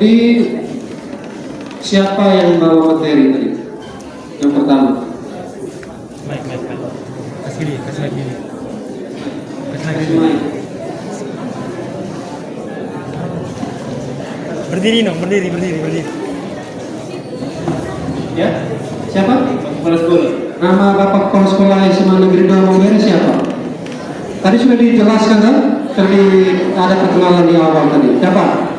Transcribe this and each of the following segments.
Jadi siapa yang bawa materi tadi? Yang pertama. Baik. Kasih lagi. Mic. Berdiri. Ya, siapa? Kepala sekolah. Nama Bapak Kepala Sekolah SMA Negeri 2 Mambere siapa? Tadi sudah dijelaskan kan? Tadi ada perkenalan di awal tadi. Siapa?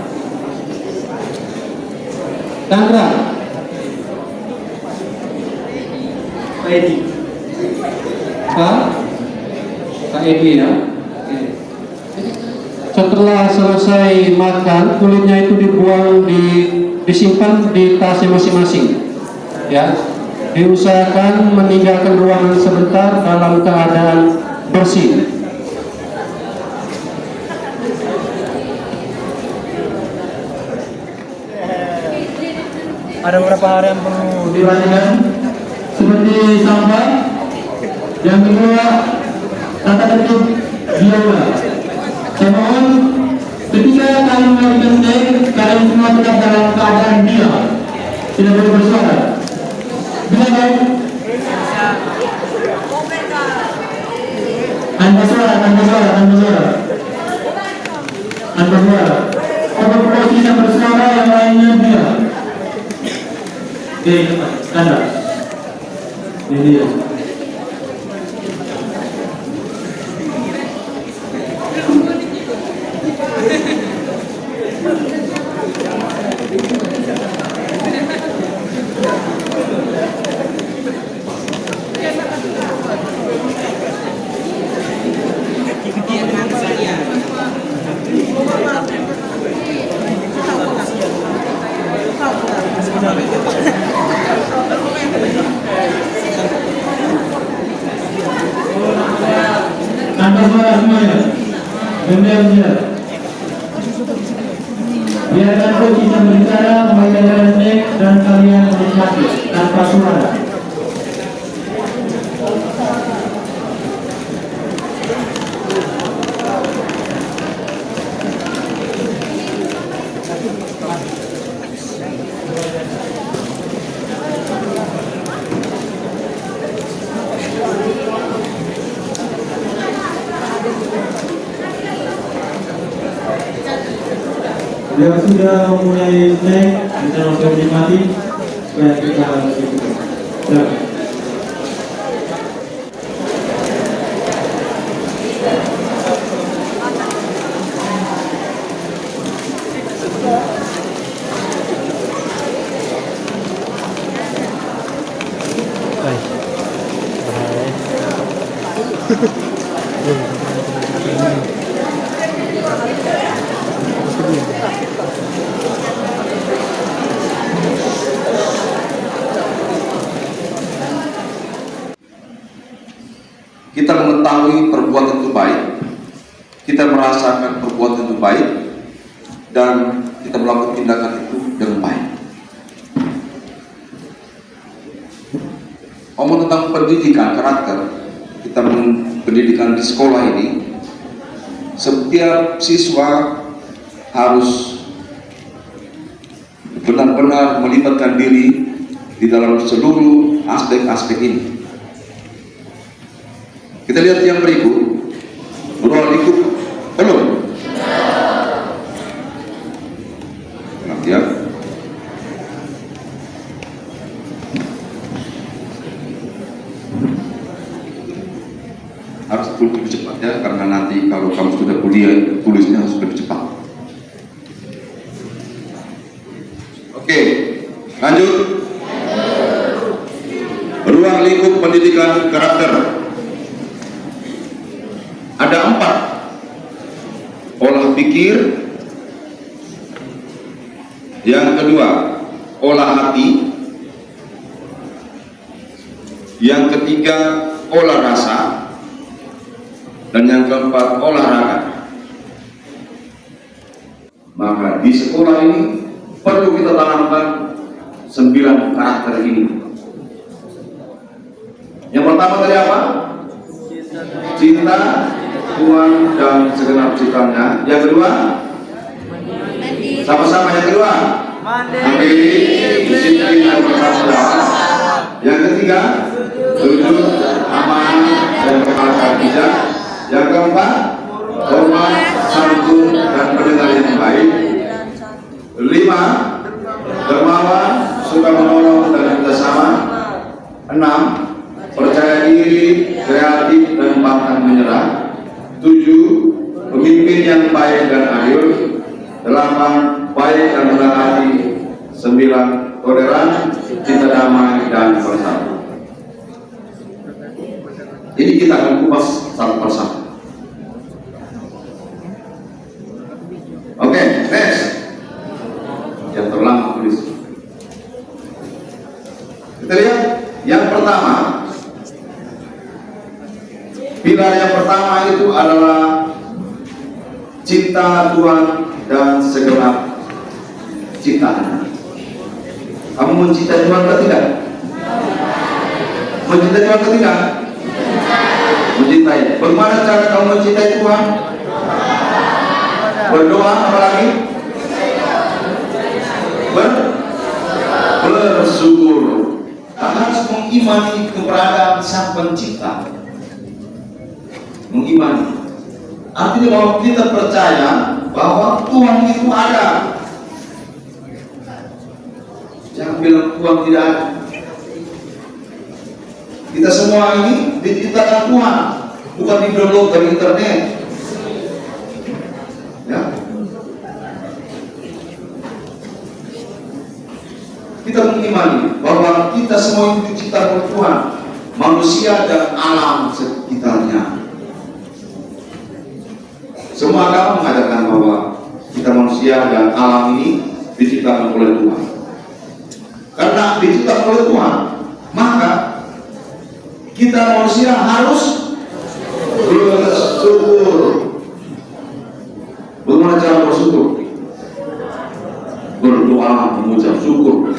Chandra. Pak Edi. Pak Edi ya. Oke. Setelah selesai makan, kulitnya itu dibuang, disimpan di tasnya masing-masing. Ya, diusahakan meninggalkan ruangan sebentar dalam keadaan bersih. Ada beberapa hari yang perlu diperhatikan seperti sampah. Yang kedua, tata tertib biola. Saya mohon ketika kalian melakukan tek, kalian semua tetap dalam keadaan diam, tidak boleh bersuara. Bila baik, tanpa suara. Kalau posisi bersuara, yang lainnya diam. Oke, Anda. Ini dia. Tanpa suara semuanya. Benar. Biarkan coach bisa berbicara, memainkan tek dan kalian menikmati tanpa suara. Bila sudah mulai naik, kita langsung menikmati supaya kita lebih cepat. Kita mengetahui perbuatan itu baik, kita merasakan perbuatan itu baik, dan kita melakukan tindakan itu dengan baik. Omong tentang pendidikan karakter, kita pendidikan di sekolah ini, setiap siswa harus benar-benar melibatkan diri di dalam seluruh aspek-aspek ini. Kita lihat yang berikut, ruang lingkup belum? Ya. Harus lebih cepat ya, karena nanti kalau kamu sudah kuliah, tulisnya harus lebih cepat. Oke, lanjut. Ruang lingkup pendidikan karakter. Ada 4. Olah pikir. Yang kedua, olah hati. Yang ketiga, olah rasa. Dan yang keempat, olahraga. Maka di sekolah ini perlu kita tanamkan 9 karakter ini. Yang pertama tadi apa? Cinta Tuhan dan segenap ciptanya. Yang kedua, Sama-sama yang kedua. Mandiri, disiplin dan bertanggung jawab. Yang ketiga, jujur, amanah dan berkata bijak. Yang keempat, hormat, santun dan pendengar yang baik. 5, dermawan, suka menolong dan kerjasama. 6, percaya diri, kreatif dan pantang menyerah. 7, pemimpin yang baik dan adil. 8, baik dan murah hati. 9, toleran, cinta damai dan bersatu. Ini kita akan kupas satu persatu. Oke, next. Yang terlama tulis. Kita lihat yang pertama. Pilar yang pertama itu adalah cinta Tuhan dan segenap ciptaan. Kamu mencintai Tuhan atau tidak? Mencintai Tuhan atau tidak? Mencintai. Bagaimana cara kamu mencintai Tuhan? Berdoa, apalagi? Bersyukur. Kita harus mengimani keberadaan Sang Pencipta. Mengimani. Artinya bahwa kita percaya bahwa Tuhan itu ada. Jangan bilang Tuhan tidak ada. Kita semua ini diciptakan Tuhan, bukan di-download dari internet. Ya. Kita mengimani bahwa kita semua ini diciptakan Tuhan, manusia dan alam sekitarnya. Semua agama mengatakan bahwa kita manusia dan alam ini diciptakan oleh Tuhan. Karena diciptakan oleh Tuhan, maka kita manusia harus bersyukur. Bagaimana cara bersyukur? Berdoa, mengucap syukur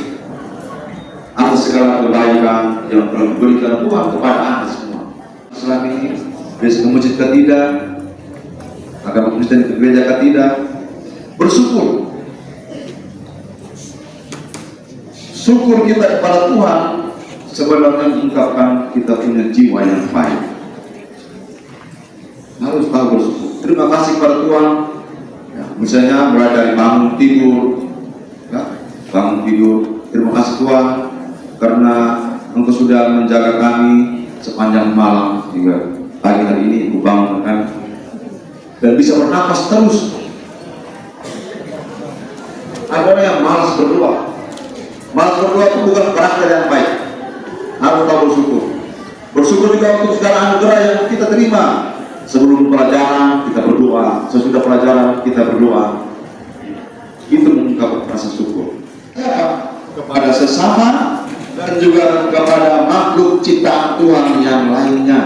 atas segala kebaikan yang telah diberikan Tuhan kepada anda semua. Selama ini, dari masjid ke tidak, agama Kristen ke gereja ke tidak, bersyukur. Syukur kita kepada Tuhan sebenarnya mengungkapkan kita punya jiwa yang baik. Harus tahu bersyukur. Terima kasih kepada Tuhan. Ya, misalnya mulai dari bangun tidur, ya, bangun tidur. Terima kasih Tuhan karena Engkau sudah menjaga kami sepanjang malam juga. Pagi hari ini Aku bangun kan dan bisa bernapas terus. Ada orang yang malas berdoa. Malas berdoa itu bukan karakter yang baik. Harus tahu bersyukur. Bersyukur juga untuk segala anugerah yang kita terima. Sebelum pelajaran kita berdoa, sesudah pelajaran kita berdoa. Itu mengungkapkan rasa syukur. Ya, kepada sesama dan juga kepada makhluk ciptaan Tuhan yang lainnya.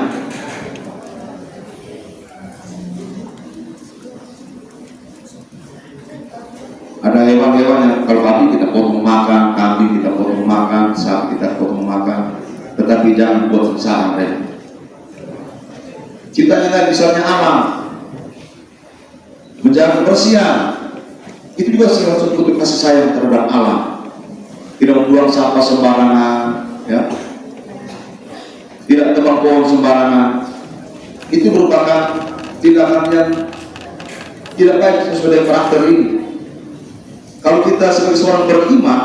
Ada hewan-hewan yang kalau babi kita potong makan, kambing kita potong makan, sapi kita potong makan, tetapi jangan buat sengsara mereka. Ciptaan misalnya alam, menjaga kebersihan, itu juga salah satu bentuk kasih sayang terhadap alam. Tidak membuang sampah sembarangan, ya, tidak tebang pohon sembarangan. Itu merupakan tindakan yang tidak baik sesuai dengan karakter ini. Kalau kita sebagai seorang beriman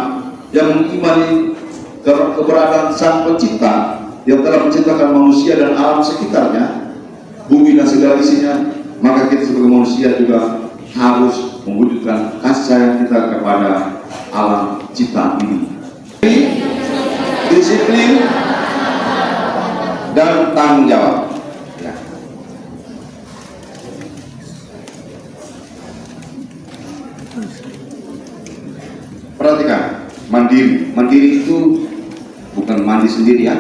yang mengimani keberadaan Sang Pencipta yang telah menciptakan manusia dan alam sekitarnya, bumi dan segala isinya, maka kita sebagai manusia juga harus mewujudkan kasih sayang kita kepada alam ciptaan ini. Disiplin dan tanggung jawab. Ya. Perhatikan, mandiri. Mandiri itu bukan mandi sendiri ya.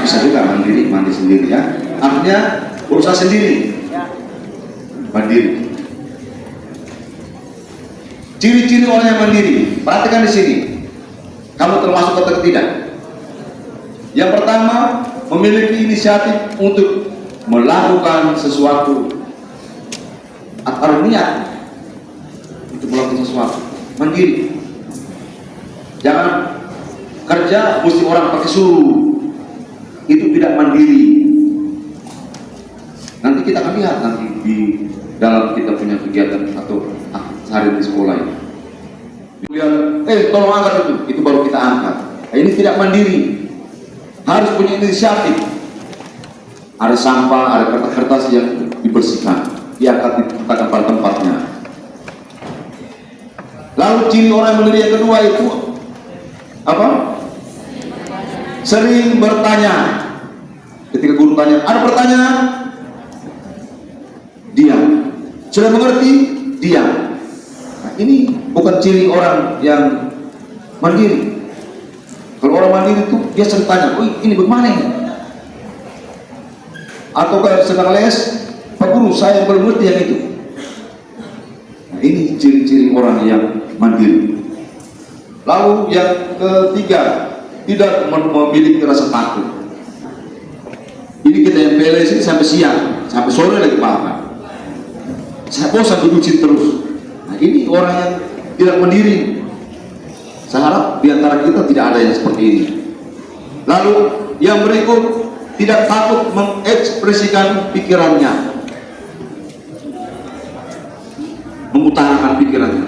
Bisa juga mandi sendiri ya. Artinya berusaha sendiri. Mandiri. Ciri-ciri orang yang mandiri. Perhatikan di sini. Kamu termasuk atau tidak? Yang pertama, memiliki inisiatif untuk melakukan sesuatu atau niat untuk melakukan sesuatu. mandiri. Jangan kerja mesti orang pakai suruh, itu tidak mandiri. Nanti kita akan lihat nanti di dalam kita punya kegiatan atau hari di sekolah ini. Kemudian, tolong angkat itu baru kita angkat. Nah, ini tidak mandiri, harus punya inisiatif. Ada sampah, ada kertas-kertas yang dibersihkan, diangkat diletakkan pada tempatnya. Lalu ciri orang mandiri yang kedua itu apa? Sering bertanya. Ketika guru tanya, ada pertanyaan? Diam. Sudah mengerti? Diam. Nah, ini bukan ciri orang yang mandiri. Kalau orang mandiri itu dia sering tanya, ini bagaimana ini? Atau kalau sedang les, Pak Guru saya belum ngerti yang itu. Nah, ini ciri-ciri orang yang mandiri. Lalu yang ketiga, tidak memiliki rasa takut. Ini kita yang PLS ini sampai siang, sampai sore lagi makan. Saya bosan duduk situ terus. Nah, ini orang yang tidak mandiri. Saya harap di antara kita tidak ada yang seperti ini. Lalu yang berikut, tidak takut mengekspresikan pikirannya, mengutarakan pikirannya.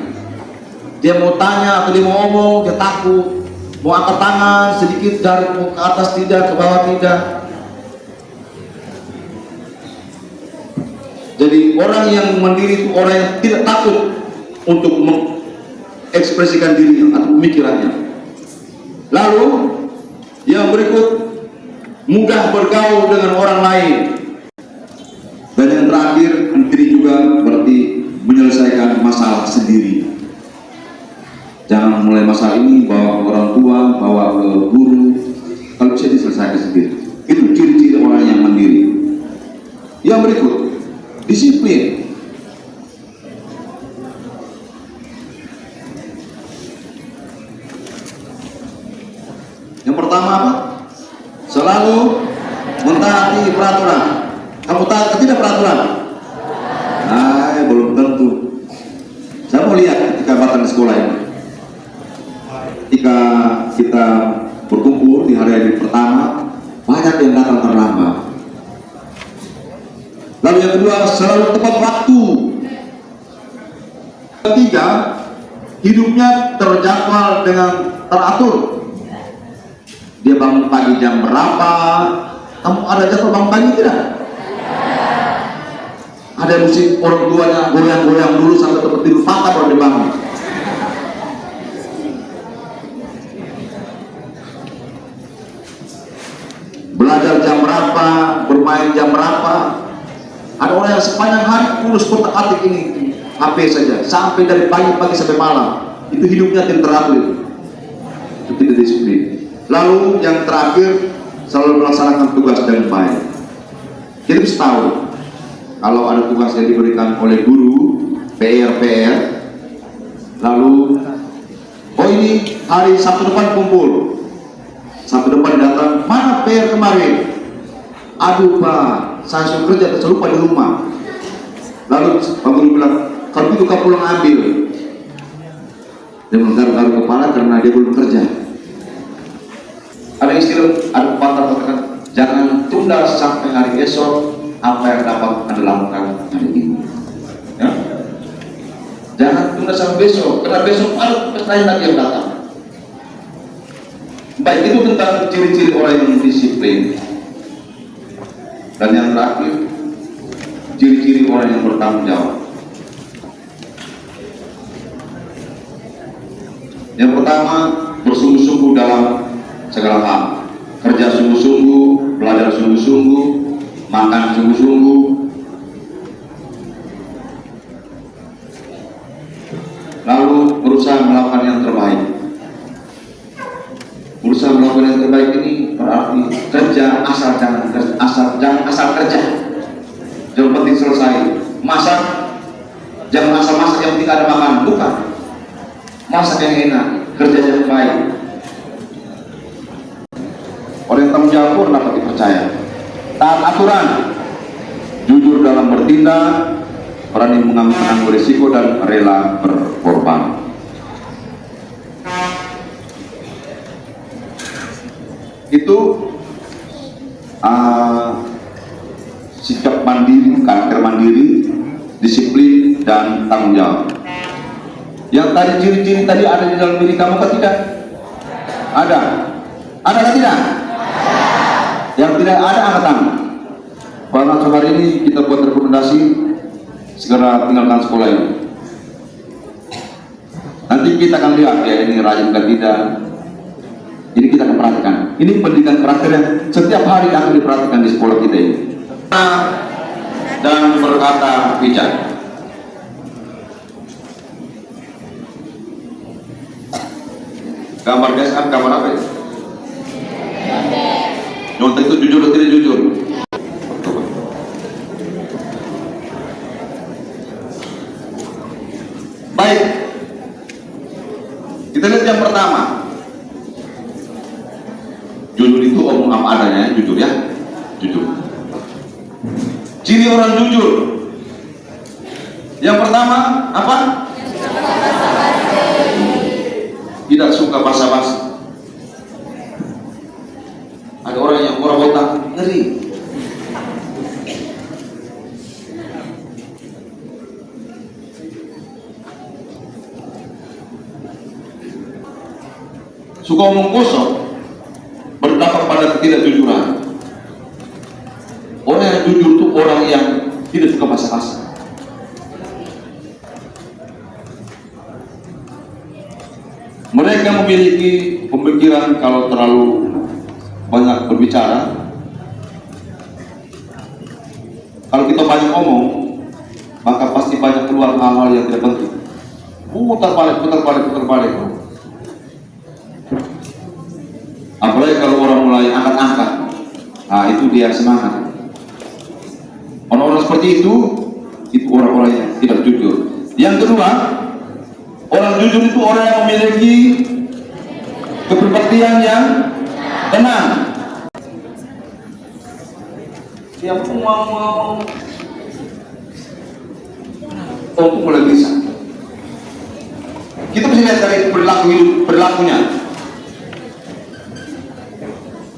Dia mau tanya atau dia mau ngomong, dia takut. Mau angkat tangan sedikit dari ke atas tidak, ke bawah tidak. Jadi orang yang mandiri itu orang yang tidak takut untuk mengekspresikan dirinya atau pemikirannya. Lalu yang berikut, mudah bergaul dengan orang lain. Dan yang terakhir, mandiri juga berarti menyelesaikan masalah sendiri. Jangan mulai masalah ini bawa ke orang tua, bawa ke guru. Kalau bisa diselesaikan sendiri. Itu ciri-ciri orang yang mandiri. Yang berikut, disiplin. Yang pertama apa? Selalu mentaati peraturan. Kamu taat tidak peraturan? Nah, belum tentu. Saya mau lihat ketika batang di sekolah ini. Ketika kita berkumpul di hari pertama, banyak yang datang terlambat. Lalu yang kedua, selalu tepat waktu. Ketiga, hidupnya terjadwal dengan teratur. Dia bangun pagi jam berapa? Kamu ada jadwal bangun pagi tidak? Ada musik orang tuanya goyang-goyang dulu sampai tempat tidur patah baru dia bangun. Belajar jam berapa? Bermain jam berapa? Ada orang yang sepanjang hari kurus kotak-atik ini HP saja, sampai dari pagi sampai malam. Itu hidupnya tidak teratur. Itu tidak disiplin. Lalu yang terakhir, selalu melaksanakan tugas dengan baik. Kita bisa tahu kalau ada tugas yang diberikan oleh guru, PR, lalu ini hari Sabtu depan kumpul, Sabtu depan datang, mana PR kemarin? Aduh Pak, saya suruh kerja terus lupa di rumah. Lalu Pak Guru bilang, kalau itu kau pulang ambil. Dia menggaruk-garuk kepala karena dia belum kerja. Ada istilah, ada pepatah katakan, jangan tunda sampai hari esok apa yang dapat Anda lakukan hari ini. Ya? Jangan tunda sampai besok, karena besok ada lain lagi yang datang. Baik, itu tentang ciri-ciri orang yang disiplin. Dan yang terakhir, ciri-ciri orang yang bertanggung jawab. Yang pertama, bersungguh-sungguh dalam segala hal. Kerja sungguh-sungguh, belajar sungguh-sungguh, makan sungguh-sungguh. Lalu berusaha melakukan yang terbaik. Berusaha melakukan yang terbaik ini berarti kerja jangan asal kerja. Yang penting selesai. Masak, jangan asal masak yang penting ada makan, bukan. Masak yang enak, kerja yang baik. Orang yang tanggung jawab pun dapat dipercaya. Taat aturan, jujur dalam bertindak, berani mengambil risiko dan rela berkorban. itu sikap mandiri, karakter mandiri, disiplin, dan tanggung jawab. Yang tadi ciri-ciri tadi ada di dalam diri kamu atau tidak? Ada. Ada atau tidak? Yang tidak ada angkat tangan. Pada sore ini kita buat rekomendasi segera tinggalkan sekolah ini. Nanti kita akan lihat ya ini rajin dan tidak. Ini kita akan perhatikan. Ini pendidikan karakter yang setiap hari akan diperhatikan di sekolah kita ini. Dan berkata bijak. Gambar dasar gambar apa ya? Nyontek itu jujur atau tidak jujur? Baik. Kita lihat yang pertama. Jujur itu omong apa adanya, jujur ya. Jujur. Ciri orang jujur. Yang pertama apa? Tidak suka basa-basi. Ada orang yang kurang otak, ngeri. Suka omong kosong, berdampak pada ketidakjujuran. Orang yang jujur itu orang yang tidak suka basa-basi. Mereka memiliki pemikiran kalau terlalu banyak berbicara, kalau kita banyak omong, maka pasti banyak keluar hal-hal yang tidak penting. Putar balik. Apalagi kalau orang mulai angkat-angkat, nah itu dia semangat. Orang-orang seperti itu orang-orang yang tidak jujur. Yang kedua, orang jujur itu orang yang memiliki kepribadian yang tenang. Dia pun mau untuk mulai bisa. Kita bisa lihat dari perilakunya.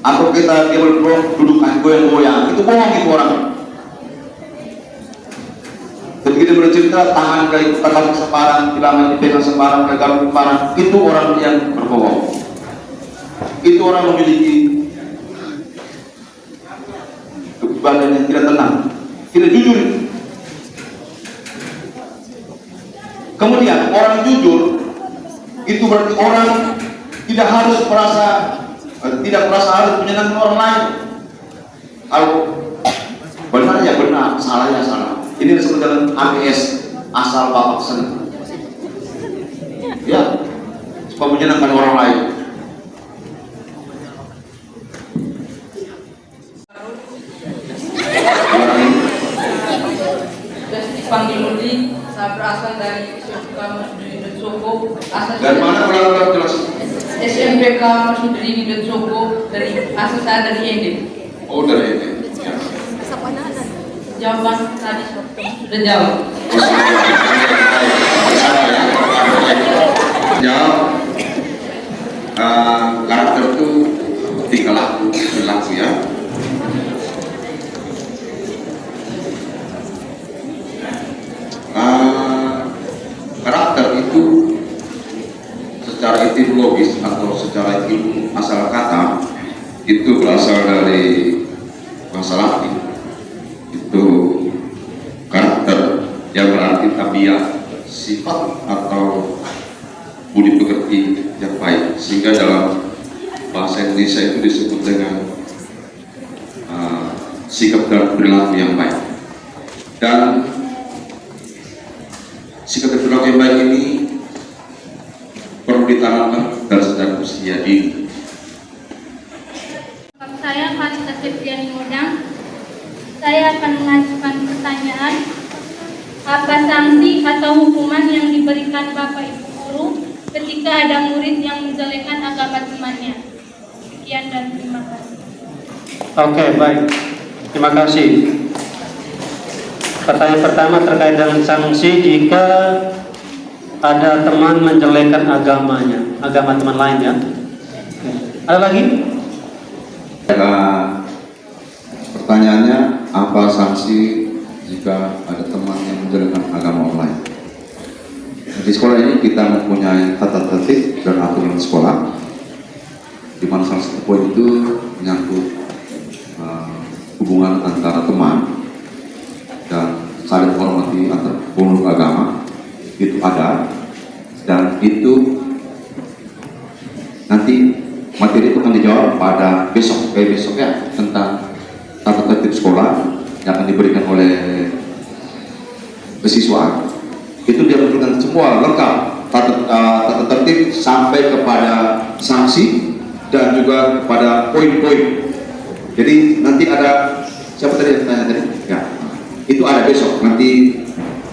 Atau kita dia duduk goyang-goyang, itu bohong itu orang. Ketika dia bercerita tangan kayak tangan separan, bilangan dipegang separan, pegang separan, itu orang yang berbohong. Itu orang memiliki kepribadian yang tidak tenang, tidak jujur. Kemudian orang jujur itu berarti orang tidak harus merasa harus menyenangkan orang lain. Kalau benar ya benar, salah ya salah. Ini disebut dengan ABS, asal bapak senang. Ya, supaya menyenangkan orang lain. Panggil Mudi, saya berasal dari SMPK Masudri Detsoko. Dari mana orang-orang jelas? SMPK Masudri Detsoko, asal saya dari Ende. Oh dari ini. Ya. Jawaban tadi sudah jawab. Jawab. Karakter itu tingkah laku, perilaku ya. Karakter itu secara etimologis atau secara ilmu asal kata itu berasal dari bahasa Latin. Itu karakter yang berarti tabiat, sifat atau budi pekerti yang baik, sehingga dalam bahasa Indonesia itu disebut dengan sikap dan perilaku yang baik. Dan sikap dan perilaku yang baik ini perlu ditanamkan dari sejak usia dini. Saya Farisa Septiani Modang. Saya akan mengajukan pertanyaan, apa sanksi atau hukuman yang diberikan Bapak Ibu guru ketika ada murid yang menjelekkan agama temannya? Sekian dan terima kasih. Oke, baik. Terima kasih. Pertanyaan pertama terkait dengan sanksi jika ada teman menjelekkan agamanya, agama teman lain ya. Ada lagi? Pertanyaannya, apa sanksi jika ada teman yang menjalankan agama online? Di sekolah ini kita mempunyai tata tertib dan aturan sekolah, di mana salah satu poin itu menyangkut hubungan antara teman dan saling menghormati antar pemeluk agama. Itu ada, dan itu nanti materi itu akan dijawab pada besok ya, tentang tata tertib sekolah yang akan diberikan oleh siswa. Itu dia menunjukkan semua lengkap tata tertib sampai kepada sanksi dan juga kepada poin-poin. Jadi nanti ada siapa tadi yang tanya tadi? Ya, itu ada besok. Nanti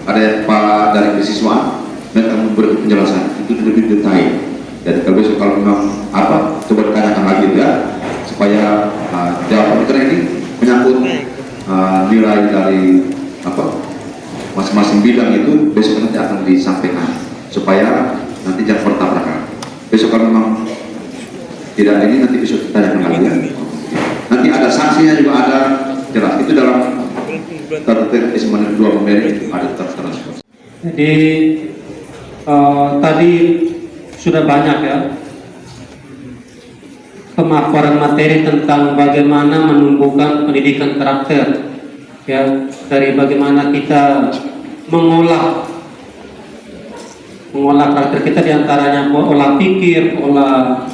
ada Pak dari siswa dan akan memberi penjelasan itu lebih detail. Dan kalau besok kalau memang apa, coba ditanyakan lagi ya, supaya jawaban kita ini menyangkut nilai dari apa masing-masing bidang itu besok nanti akan disampaikan supaya nanti jangan bertabrakan. Besok kalau memang tidak ini nanti besok kita tanyakan lagi ya. Nanti ada sanksinya juga ada jelas itu dalam tata tertib SMA 2 Pemeri ada tertera. Jadi tadi sudah banyak ya pemaparan materi tentang bagaimana menumbuhkan pendidikan karakter, ya, dari bagaimana kita mengolah karakter kita, diantaranya olah pikir, olah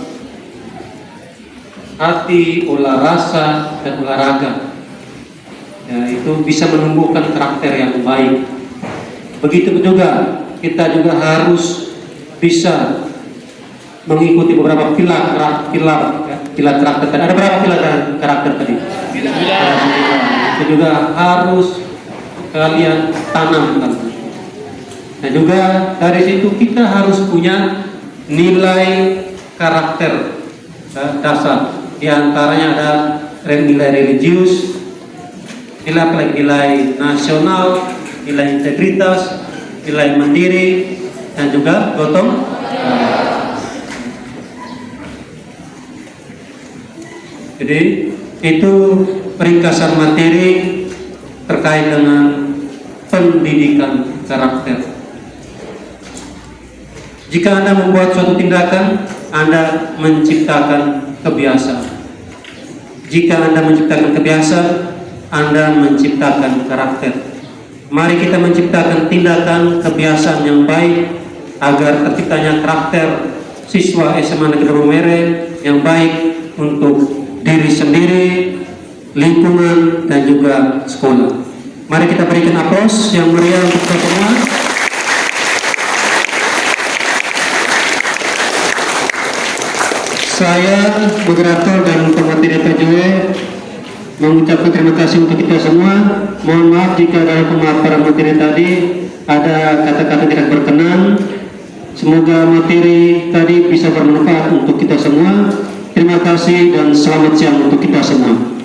hati, olah rasa, dan olahraga. Ya, itu bisa menumbuhkan karakter yang baik. Begitu juga kita juga harus bisa mengikuti beberapa pilar karakter. Ada berapa pilar karakter tadi? Itu juga harus kalian tanamkan. Dan juga dari situ kita harus punya nilai karakter dasar. Di antaranya ada nilai religius, nilai nasional, nilai integritas, nilai mandiri, dan juga gotong. Jadi itu ringkasan materi terkait dengan pendidikan karakter. Jika Anda membuat suatu tindakan, Anda menciptakan kebiasaan. Jika Anda menciptakan kebiasaan, Anda menciptakan karakter. Mari kita menciptakan tindakan kebiasaan yang baik agar terciptanya karakter siswa SMA Negeri Pemeri yang baik untuk diri sendiri, lingkungan, dan juga sekolah. Mari kita berikan aplaus yang meriah untuk kita semua. Saya, moderator dan pemateri PJW, mengucapkan terima kasih untuk kita semua. Mohon maaf jika dalam pemaparan materi tadi ada kata-kata tidak berkenan. Semoga materi tadi bisa bermanfaat untuk kita semua. Terima kasih dan selamat siang untuk kita semua.